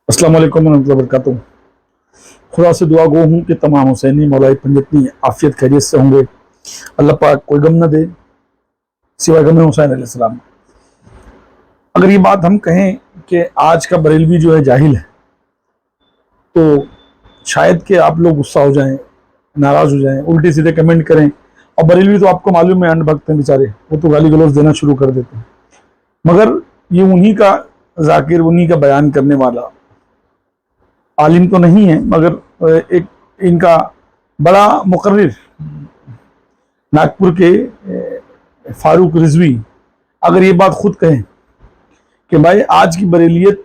अस्सलाम वालेकुम warahmatullahi wabarakatuh। खुदा से दुआ गो हूँ कि तमाम हुसैनी मौलाई पंजतनी आफियत खैरियत से होंगे। अल्लाह पाक कोई गम न दे सिवाय गम हुसैन अलैहिस्सलाम। अगर ये बात हम कहें कि आज का बरेलवी जो है जाहिल है, तो शायद कि आप लोग गुस्सा हो जाएं, नाराज़ हो जाएं, उल्टे सीधे कमेंट करें। और बरेलवी तो आपको मालूम है अंधभक्त हैं बेचारे, वो तो गाली गलौज देना शुरू कर देते हैं। मगर ये उन्हीं का जाकिर, उन्हीं का बयान करने वाला आलिम तो नहीं है, मगर एक इनका बड़ा मुकर्रिर नागपुर के फारूक रिजवी अगर ये बात खुद कहें कि भाई आज की बरेलियत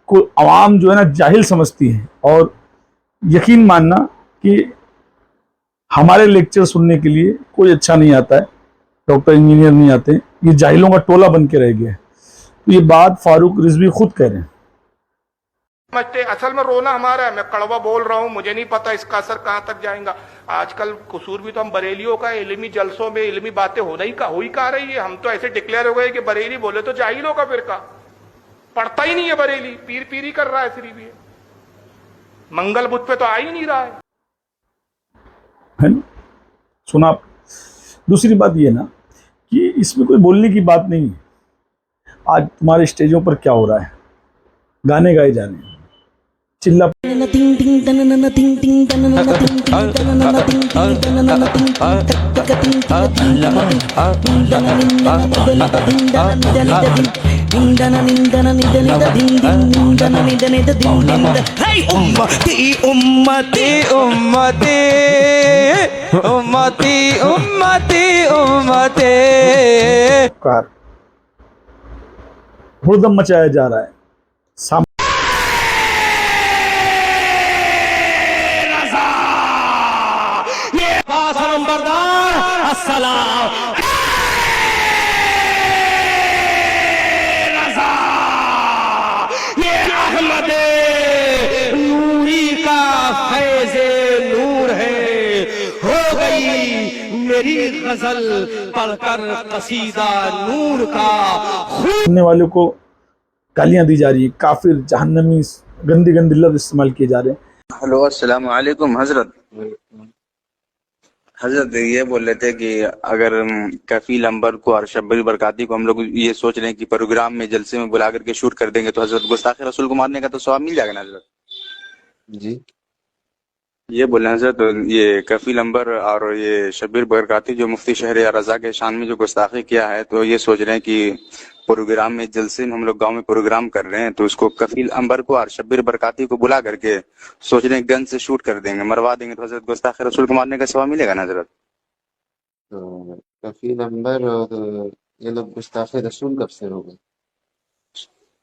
को आवाम जो है ना जाहिल समझती है, और यकीन मानना कि हमारे लेक्चर सुनने के लिए कोई अच्छा नहीं आता है, डॉक्टर इंजीनियर नहीं आते, ये जाहिलों का टोला बन के रह गया है। तो ये बात फारूक रिजवी खुद कह रहे हैं। समझते असल में रोना हमारा है। मैं कड़वा बोल रहा हूँ, मुझे नहीं पता इसका असर कहाँ तक जाएगा। आजकल कसूर भी तो हम बरेलियों का, इल्मी जलसों में इल्मी बातें हो ही कहा रही है। हम तो ऐसे डिक्लेयर हो गए कि बरेली बोले तो जाहिलों का फिरका, पढ़ता ही नहीं है बरेली, पीर पीरी कर रहा है सिर्फ ये, मंगल बुद्ध पे तो आ ही नहीं रहा है ना? सुना। दूसरी बात ये ना कि इसमें कोई बोलने की बात नहीं है। आज तुम्हारे स्टेजों पर क्या हो रहा है, गाने गाए जा रहे हैं, चिल्ला उम्मती उम्मती उम्मती उम्मती उम्मती उम्मती कार हुड़दम मचाया जा रहा है। नूरी का फैज़े नूर है, हो गई मेरी गजल पढ़कर कसीदा नूर का। सुनने वालों को गालियां दी जा रही है, काफिर, जहन्नमी, गंदी गंदी लफ्ज इस्तेमाल किए जा रहे हैं। हेलो अस्सलाम वालेकुम हजरत। हजरत ये बोल रहे थे कि अगर कफील अंबर को और शब्बीर बरकाती को हम लोग ये सोच रहे हैं कि प्रोग्राम में जलसे में बुला करके शूट कर देंगे तो हजरत गुस्ताखे रसूल को मारने का तो सवाब मिल जाएगा ना हजरत? जी ये बोल रहे हैं हजरत, ये कफील अंबर और ये शब्बीर बरकाती जो मुफ्ती शहर या रजा के शान में जो गुस्ताखी किया है, तो ये सोच रहे हैं कि प्रोग्राम में जलसे में हम लोग गांव में प्रोग्राम कर रहे हैं तो उसको कफील अंबर को और शब्बीर बरकाती को बुला करके सोच रहे हैं गन से शूट कर देंगे, मरवा देंगे, तो हजरत गुस्ताखे रसूल को मारने का सवाब मिलेगा ना हजरत? तो कफील अंबर और ये लोग गुस्ताखे रसूल कब से हो गए?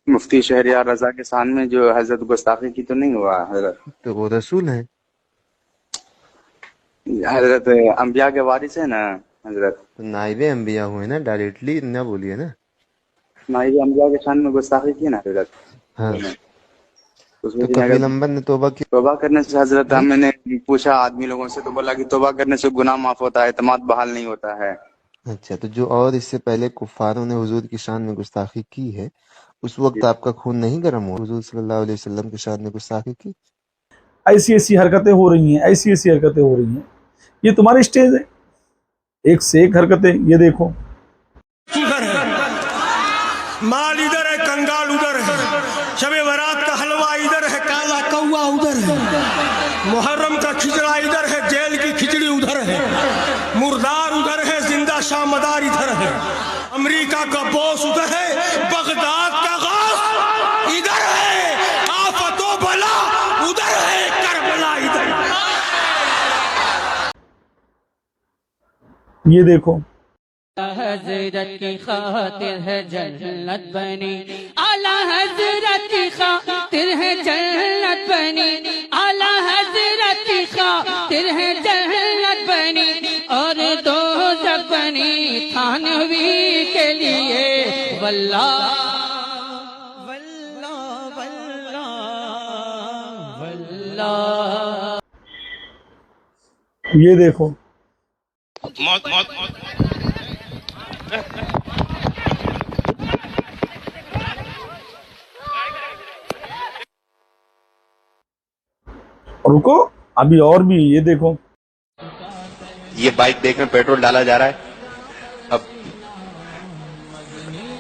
मुफ्ती शहर या रजा के शान में जो हजरत गुस्ताखी की तो नहीं हुआ हजरत? तो वो रसूल हैं। हजरत अंबिया के वारिस है ना हजरत? तो नाइबे अंबिया हुए ना, डायरेक्टली ना बोलिए ना। नाइबे अंबिया के शान में गुस्ताखी की ना हजरत? हाँ उसमें तो कफील अंबर ने तौबा की। तौबा करने से हजरत, मैंने पूछा आदमी लोगों से तो बोला कि तौबा करने से गुनाह माफ होता है, एतमाद बहाल नहीं होता है। अच्छा, तो जो और इससे पहले कुफारों ने हुजूर की शान में गुस्ताखी की है, उस वक्त आपका खून नहीं गर्म हुआ? हुजूर सल्लल्लाहु अलैहि वसल्लम की शान में गुस्ताखी की। ऐसी ऐसी हरकतें हो रही हैं, ऐसी ऐसी हरकतें हो रही हैं। ये तुम्हारे स्टेज है, एक से एक हरकतें। ये देखो, उधर है माल, इधर है कंगाल, उधर है शबे बारात का हलवा, इधर है काला कौवा, उधर है मुहर्रम का खिचड़ा, इधर है जेल की खिचड़ी, उधर है मुर्दार, उधर है जिंदा शामदार, इधर है अमेरिका का बॉस, उधर है बगदाद का गौस, इधर है आफतो बला, उधर है करबला, इधर। ये देखो, हजरत की खातिर है जन्नत बनी, आला हजरत की खातिर है जन्नत बनी, आला हजरत की खातिर है जन्नत बनी, और दोज़ख बनी थानवी के लिए। वल्लाह वल्लाह वल्लाह वल्लाह। ये देखो, मौत मौत मौत और रुको, अभी और भी ये देखो, ये बाइक देख में पेट्रोल डाला जा रहा है। अब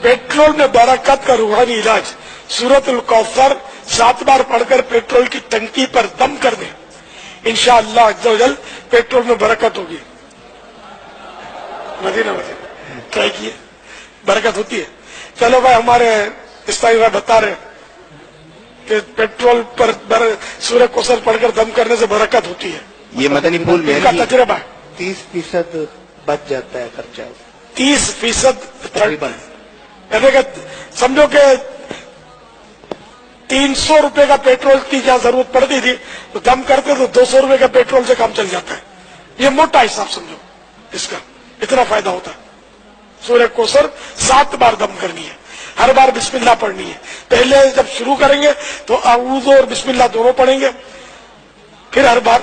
पेट्रोल में बरकत का रूहानी इलाज सूरतुल कौसर 7 बार पढ़कर पेट्रोल की टंकी पर दम कर दे, इंशाअल्लाह अज़्ज़ा वजल पेट्रोल में बरकत होगी। मदीना ट्राई किए, बरकत होती है। चलो भाई, हमारे इस्ताई भाई बता रहे कि पेट्रोल पर सूरह कौसर पढ़कर दम करने से बरकत होती है। ये मदनी पुल में इनका तजुर्बा है। 30% बच जाता है खर्चा 30% तकरीबन। यानी कि समझो कि 300 रुपए का पेट्रोल की जहाँ जरूरत पड़ती थी तो दम करते तो 200 रुपए का पेट्रोल से काम चल जाता है। ये मोटा हिसाब समझो इसका, इतना फायदा होता है। सूरह कौसर 7 बार दम करनी है, हर बार बिस्मिल्लाह पढ़नी है। पहले जब शुरू करेंगे तो आऊज़ और बिस्मिल्लाह दोनों पढ़ेंगे, फिर हर बार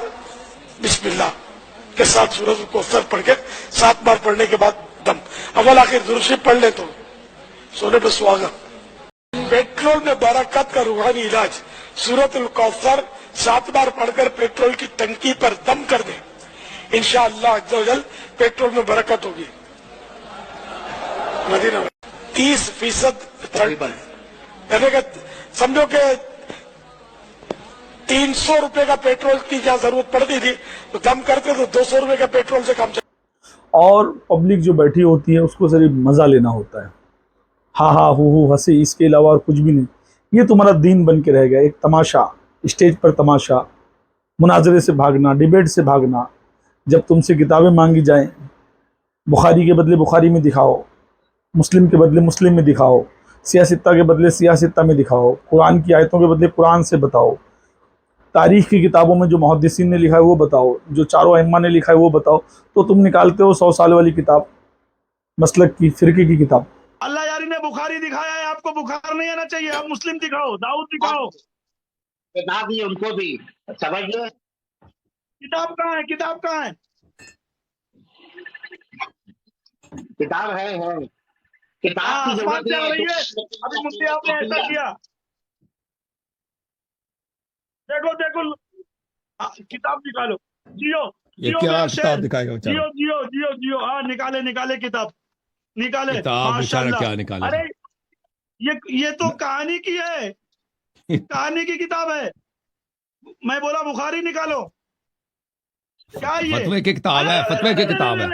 बिस्मिल्लाह के साथ सूरह कौसर पढ़ के 7 बार पढ़ने के बाद दम। अव्वल आखिर दुरूद पढ़ ले तो सोने पे सुहागा। पेट्रोल में बरकत का रूहानी इलाज सूरतुल कौसर 7 बार पढ़कर पेट्रोल की टंकी पर दम कर दे, इंशाअल्लाह अज़्ज़ा वजल पेट्रोल में बरकत होगी। मदीना 30% तकरीबन। यानी कि समझो कि 300 रुपए का पेट्रोल की जहाँ जरूरत पड़ती थी तो दम करते तो 200 रुपए का पेट्रोल से काम चल। और पब्लिक जो बैठी होती है उसको सिर्फ मज़ा लेना होता है, हा हा हु हंसी, इसके अलावा और कुछ भी नहीं। ये तुम्हारा दीन बन के रह गया, एक तमाशा, स्टेज पर तमाशा, मुनाजरे से भागना, डिबेट से भागना। जब तुमसे किताबें मांगी जाएं, बुखारी के बदले बुखारी में दिखाओ, मुस्लिम के बदले मुस्लिम में दिखाओ, सियासत्ता के बदले सियासत्ता में दिखाओ, कुरान की आयतों के बदले कुरान से बताओ, तारीख़ की किताबों में जो मुहद्दिसीन ने लिखा है वो बताओ, जो चारों अइम्मा ने लिखा है वो बताओ, तो तुम निकालते हो 100 साल वाली किताब, मसलक की, फिरके की किताब। अल्लाह यारी ने बुखारी दिखाया है, आपको बुखार नहीं आना चाहिए, आप मुस्लिम दिखाओ, दाऊद दिखाओ। किताब भी उनको भी समझ लो। किताब कहाँ है? किताब कहाँ है? किताब है किताब की आसमान जरूरत से आ रही नहीं है। अभी मुफ्ती आपने ऐसा किया, देखो देखो, किताब निकालो। जियो जियो मेरा शेर, जियो जियो जियो जियो, हाँ निकाले निकाले किताब निकाले, माशाल्लाह। क्या निकाले? अरे ये तो कहानी की है, कहानी की किताब है। मैं बोला बुखारी निकालो, क्या ये फतवे की किताब है, फतवे की किताब है।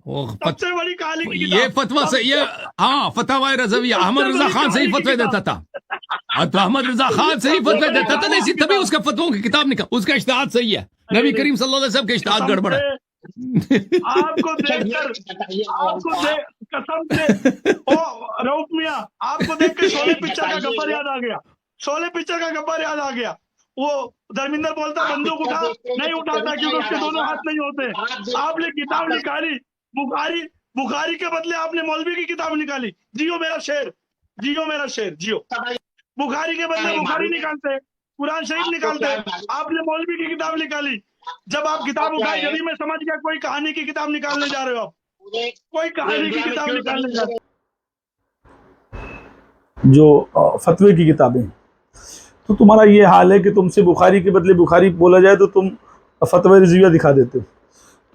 सबसे बड़ी कहानी की किताब। ये फतवा से ये, हाँ, फतवा रज़विया अहमद रजा खान से ही फतवे देता था। तो अहमद रजा खान से ही फतवे देता था, नहीं तभी उसका फतवों की किताब निकाल, उसका इज्तिहाद सही है। नबी करीम सल्लल्लाहु अलैहि वसल्लम का इज्तिहाद गड़बड़ है। आपको देखकर, कसम से ओ रऊफ मियां, आपको देख के शोले पिक्चर का गब्बर याद आ गया, शोले पिक्चर का गब्बर याद आ गया। वो धर्मिंदर बोलता बंदूक उठा, नहीं उठाता क्योंकि उसके दोनों हाथ नहीं होते। आपने किताब निकाली, बुखारी के बदले आपने मौलवी की किताब निकाली। जियो मेरा शेर, जियो मेरा शेर, जियो। बुखारी के बदले बुखारी निकालते, कुरान शरीफ निकालते, आपने मौलवी की किताब निकाली। जब आप किताब उठाए जब मैं समझ गया कोई कहानी की किताब निकालने जा रहे हो, आप कोई कहानी की किताब निकालने जा रहे हो। जो फतवे की किताबें, तो तुम्हारा ये हाल है कि तुमसे बुखारी के बदले बुखारी बोला जाए तो तुम फतवा रज़विया दिखा देते हो।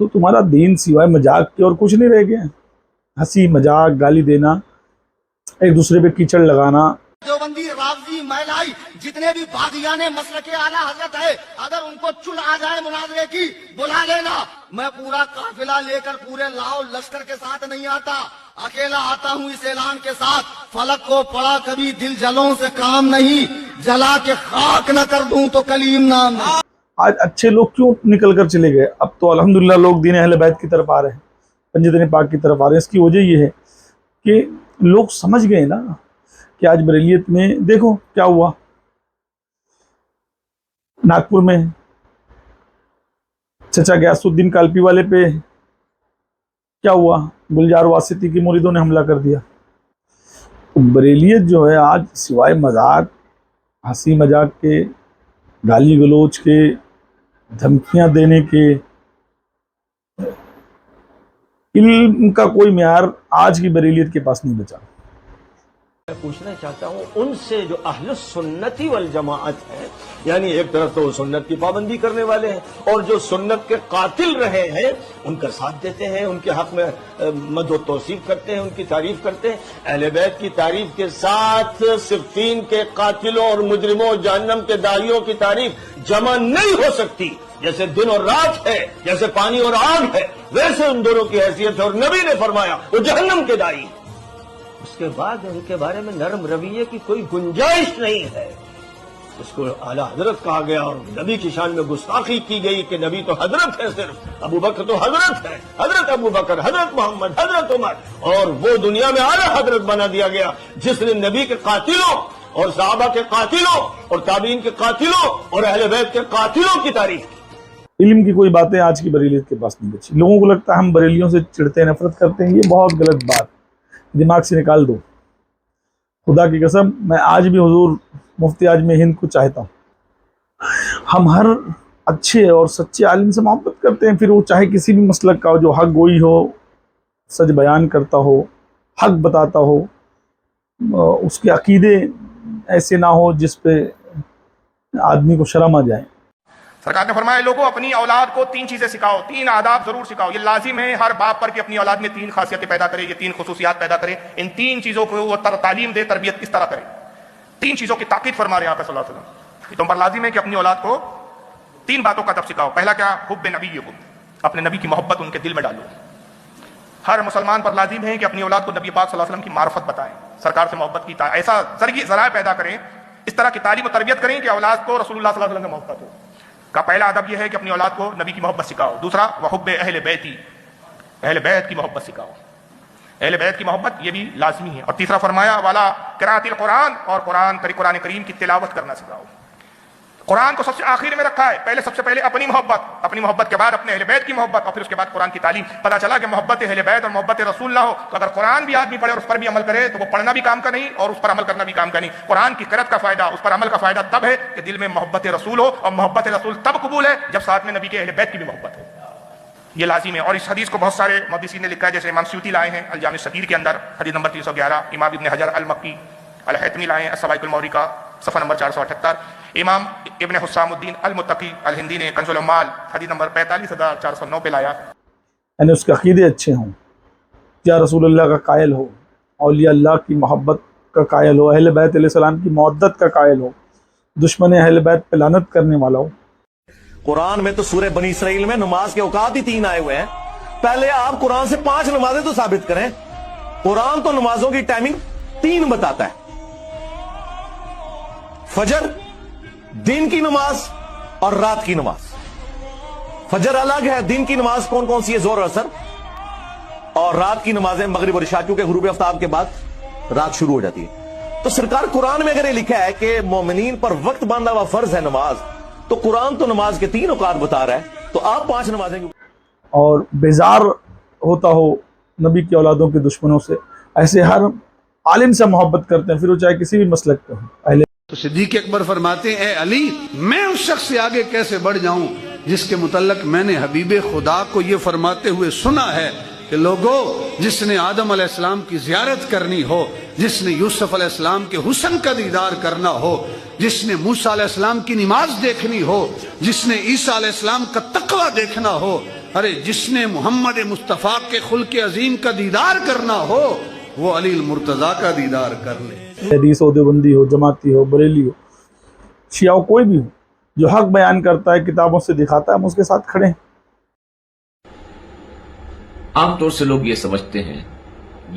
तो तुम्हारा दीन सिवाय मजाक के और कुछ नहीं रह गया। हंसी मजाक, गाली देना, एक दूसरे पे कीचड़ लगाना। देवबंदी, रावजी, मैलाई, जितने भी बागियाने मसलक के आला हजरत है, अगर उनको चुन आ जाए मुनाजरे की, बुला लेना। मैं पूरा काफिला लेकर पूरे लाओ लश्कर के साथ नहीं आता, अकेला आता हूँ इस ऐलान के साथ, फलक को पड़ा कभी दिल जलों से काम नहीं, जला के खाक न कर दूं तो कलीम नाम नहीं। आज अच्छे लोग क्यों निकल कर चले गए? अब तो अल्हम्दुलिल्लाह लोग दीन अहले बैत की तरफ आ रहे हैं, पंजतन पाक की तरफ आ रहे हैं। इसकी वजह ये है कि लोग समझ गए ना कि आज बरेलियत में देखो क्या हुआ। नागपुर में चचा गयासुद्दीन कालपी वाले पे क्या हुआ, गुलजार वासिती की मुरीदों ने हमला कर दिया। तो बरेलियत जो है आज सिवाय मजाक, हंसी मजाक के, गाली गलोच के, धमकियां देने के, इल्म का कोई म्यार आज की बरेलियत के पास नहीं बचा। میں پوچھنا چاہتا ہوں ان سے جو اہل سنتی والجماعت ہیں، یعنی ایک طرف تو وہ سنت کی پابندی کرنے والے ہیں اور جو سنت کے قاتل رہے ہیں ان کا ساتھ دیتے ہیں، ان کے حق میں مدح و توصیف کرتے ہیں، ان کی تعریف کرتے ہیں. اہل بیت کی تعریف کے ساتھ صفین کے قاتلوں اور مجرموں جہنم کے داعیوں کی تعریف جمع نہیں ہو سکتی. جیسے دن اور رات ہے، جیسے پانی اور آگ ہے، ویسے ان دونوں کی حیثیت ہے. اور نبی نے فرمایا وہ جہنم کے داعی. اس کے بعد ان کے بارے میں نرم رویے کی کوئی گنجائش نہیں ہے. اس کو اعلیٰ حضرت کہا گیا اور نبی کی شان میں گستاخی کی گئی کہ نبی تو حضرت ہے، صرف ابو بکر تو حضرت ہے، حضرت ابو بکر، حضرت محمد، حضرت عمر. اور وہ دنیا میں اعلیٰ حضرت بنا دیا گیا جس نے نبی کے قاتلوں اور صحابہ کے قاتلوں اور تابعین کے قاتلوں اور اہل بیت کے قاتلوں کی تعریف کی. علم کی کوئی باتیں آج کی بریلیت کے پاس نہیں بچی. لوگوں کو لگتا ہے ہم بریلیوں سے چڑھتے ہیں، نفرت کرتے ہیں. یہ بہت غلط بات، دماغ سے نکال دو. خدا کی قسم میں آج بھی حضور مفتی اعظم ہند کو چاہتا ہوں. ہم ہر اچھے اور سچے عالم سے محبت کرتے ہیں، پھر وہ چاہے کسی بھی مسلک کا ہو، جو حق گوئی ہو، سچ بیان کرتا ہو، حق بتاتا ہو، اس کے عقیدے ایسے نہ ہو جس پہ آدمی کو شرم آ جائے. سرکار نے فرمایا لوگوں اپنی اولاد کو 3 چیزیں سکھاؤ، 3 آداب ضرور سکھاؤ. یہ لازم ہے ہر باپ پر کہ اپنی اولاد میں 3 خاصیتیں پیدا کرے، یہ 3 خصوصیات پیدا کرے. ان 3 چیزوں کو وہ تعلیم دے، تربیت کس طرح کرے. 3 چیزوں کی تاکید فرما رہے ہیں آپ صلی اللہ علیہ وسلم. تم پر لازم ہے کہ اپنی اولاد کو 3 باتوں کا ادب سکھاؤ. پہلا کیا؟ حب نبیکم، اپنے نبی کی محبت ان کے دل میں ڈالو. ہر مسلمان پر لازم ہے کہ اپنی اولاد کو نبی پاک صلی اللہ علیہ وسلم کی معرفت بتائیں، سرکار سے محبت کی ایسا ذرائع پیدا کریں، اس طرح کی تعلیم و تربیت کریں کہ اولاد کو رسول اللہ صلی اللہ علیہ وسلم سے محبت ہو. کا پہلا ادب یہ ہے کہ اپنی اولاد کو نبی کی محبت سکھاؤ. دوسرا وحب اہل بیتی، اہل بیت کی محبت سکھاؤ. اہل بیت کی محبت یہ بھی لازمی ہے. اور تیسرا فرمایا والا قراءۃ القرآن، اور قرآن کریم کی تلاوت کرنا سکھاؤ. قرآن کو سب سے آخر میں رکھا ہے. سب سے پہلے اپنی محبت کے بعد اپنے اہل بیت کی محبت، اور پھر اس کے بعد قرآن کی تعلیم. پتہ چلا کہ محبت اہل بیت اور محبت رسول نہ ہو تو اگر قرآن بھی آدمی پڑھے اور اس پر بھی عمل کرے تو وہ پڑھنا بھی کام کا نہیں اور اس پر عمل کرنا بھی کام کا نہیں. قرآن کی قرأت کا فائدہ، اس پر عمل کا فائدہ تب ہے کہ دل میں محبت رسول ہو، اور محبت رسول تب قبول ہے جب ساتھ میں نبی کے اہل بیت کی بھی محبت ہو. یہ لازم ہے. اور اس حدیث کو بہت سارے محدثین نے لکھا ہے، جیسے امام سیوطی لائے ہیں الجامع الصغیر کے اندر حدیث نمبر 311، امام ابن حجر المکی الحیتمی لائے ہیں السوائق الموری کا صفحہ نمبر 478، امام ابن حسام الدین المتقی الہندی نے کنز العمال حدیث نمبر 45409 پہ لایا. یعنی اس کے عقیدے اچھے ہوں، یا رسول اللہ کا قائل ہو، اولیاء اللہ کی محبت کا قائل ہو، اہل بیت علیہ السلام کی مودت کا قائل ہو، دشمن اہل بیت پہ لعنت کرنے والا ہو. قرآن میں تو سورہ بنی اسرائیل میں نماز کے اوقات ہی 3 آئے ہوئے ہیں. پہلے آپ قرآن سے 5 نمازیں تو ثابت کریں. قرآن تو نمازوں کی ٹائمنگ 3 بتاتا ہے: فجر، دن کی نماز اور رات کی نماز. فجر الگ ہے، دن کی نماز کون کون سی ہے؟ ظہر اور عصر. اور رات کی نمازیں مغرب اور عشاء، کیونکہ غروب آفتاب کے بعد رات شروع ہو جاتی ہے. تو سرکار قرآن میں اگر یہ لکھا ہے کہ مومنین پر وقت باندھا ہوا فرض ہے نماز، تو قرآن تو نماز کے 3 اوقات بتا رہا ہے، تو آپ 5 نمازیں اور بیزار ہوتا ہو نبی کی اولادوں کے دشمنوں سے. ایسے ہر عالم سے محبت کرتے ہیں، پھر وہ چاہے کسی بھی مسلک پہ ہو. تو صدیق اکبر فرماتے ہیں اے علی، میں اس شخص سے آگے کیسے بڑھ جاؤں جس کے متعلق میں نے حبیب خدا کو یہ فرماتے ہوئے سنا ہے کہ لوگو، جس نے آدم علیہ السلام کی زیارت کرنی ہو، جس نے یوسف علیہ السلام کے حسن کا دیدار کرنا ہو، جس نے موسیٰ علیہ السلام کی نماز دیکھنی ہو، جس نے عیسیٰ علیہ السلام کا تقوی دیکھنا ہو، جس نے محمد مصطفیٰ کے خلق عظیم کا دیدار کرنا ہو، وہ علی المرتضیٰ کا دیدار کر لے. حدیث ہو، دیوبندی ہو، جماعتی ہو، بریلی ہو، شیعہ ہو، کوئی بھی ہو، جو حق بیان کرتا ہے، کتابوں سے دکھاتا ہے، ہم اس کے ساتھ کھڑے ہیں. عام طور سے لوگ یہ سمجھتے ہیں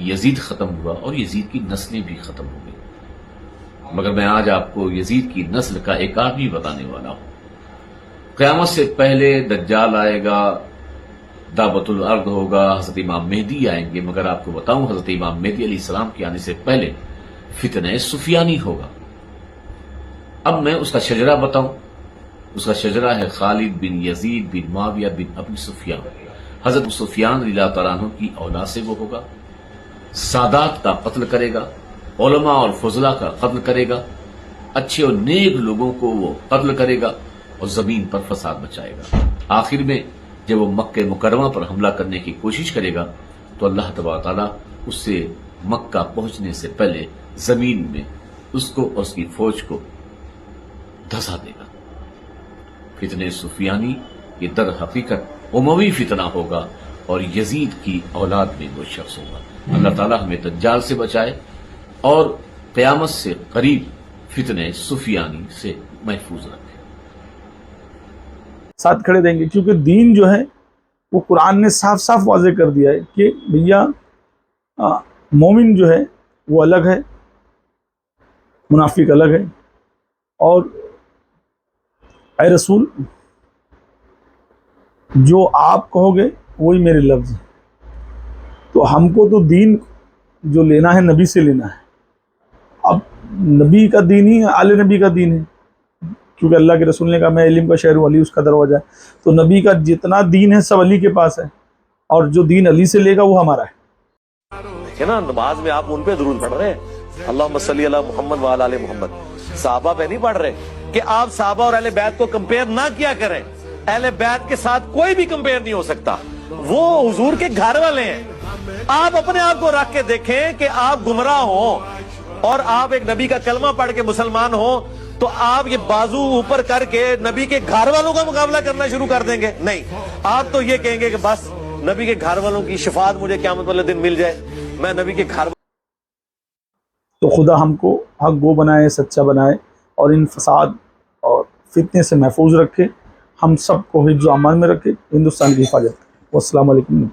یزید ختم ہوا اور یزید کی نسلیں بھی ختم ہو گئی، مگر میں آج آپ کو یزید کی نسل کا ایک آدمی بتانے والا ہوں. قیامت سے پہلے دجال آئے گا، دعوت الارض ہوگا، حضرت امام مہدی آئیں گے، مگر آپ کو بتاؤں حضرت امام مہدی علیہ السلام کے آنے سے پہلے فتنہ سفیانی ہوگا. اب میں اس کا شجرہ بتاؤں. اس کا شجرہ ہے خالد بن یزید بن معاویہ بن ابی سفیان. حضرت سفیان رضی اللہ تعالیٰ عنہ کی اولاد سے وہ ہوگا. سادات کا قتل کرے گا، علماء اور فضلاء کا قتل کرے گا، اچھے اور نیک لوگوں کو وہ قتل کرے گا اور زمین پر فساد مچائے گا. آخر میں جب وہ مکہ مکرمہ پر حملہ کرنے کی کوشش کرے گا تو اللہ تبارک و تعالیٰ اس سے मक्का पहुंचने से पहले जमीन में उसको और उसकी फौज को धसा देगा। फितने सुफियानी ये दर हकीकत उमवी फितना होगा और यजीद की औलाद में वो शख्स होगा। अल्लाह ताला हमें दज्जाल से बचाए और क़यामत से करीब फितने सुफियानी से महफूज रखे। साथ खड़े रहेंगे, क्योंकि दीन जो है वो कुरान ने साफ साफ वाज़ेह कर दिया है कि भैया मोमिन जो है वो अलग है, मुनाफिक अलग है। और ऐ रसूल, जो आप कहोगे वही मेरे लफ्ज़ हैं। तो हमको तो दीन जो लेना है नबी से लेना है। अब नबी का दीन ही आले नबी का दीन है, क्योंकि अल्लाह के रसूल ने कहा मैं इल्म का शहर हूँ, अली उसका दरवाजा है। तो नबी का जितना दीन है सब अली के पास है, और जो दीन अली से लेगा वो हमारा है। है ना, नमाज में आप उन पे दुरूद पढ़ रहे हैं, अल्लाहुम्मा सल्ली अला मुहम्मद व अला आले मुहम्मद। सहाबा पे नहीं पढ़ रहे कि आप सहाबा और अहले बैत को कंपेयर ना किया करें। अहले बैत के साथ कोई भी कंपेयर नहीं हो सकता, वो हुजूर के घर वाले हैं। आप अपने आप को रख के देखें कि आप गुमराह हो और आप एक नबी का कलमा पढ़ के मुसलमान हो, तो आप ये बाजू ऊपर करके नबी के घर वालों का मुकाबला करना शुरू कर देंगे? नहीं, आप तो ये कहेंगे कि बस नबी के घर वालों की शफात मुझे क़यामत वाले दिन मिल जाए, मैं नबी के घर। तो खुदा हमको हक गो बनाए, सच्चा बनाए, और इन फसाद और फितने से महफूज रखे, हम सबको हिफ्ज़ अमान में रखे, हिंदुस्तान की हिफाजत। वस्सलामु अलैकुम।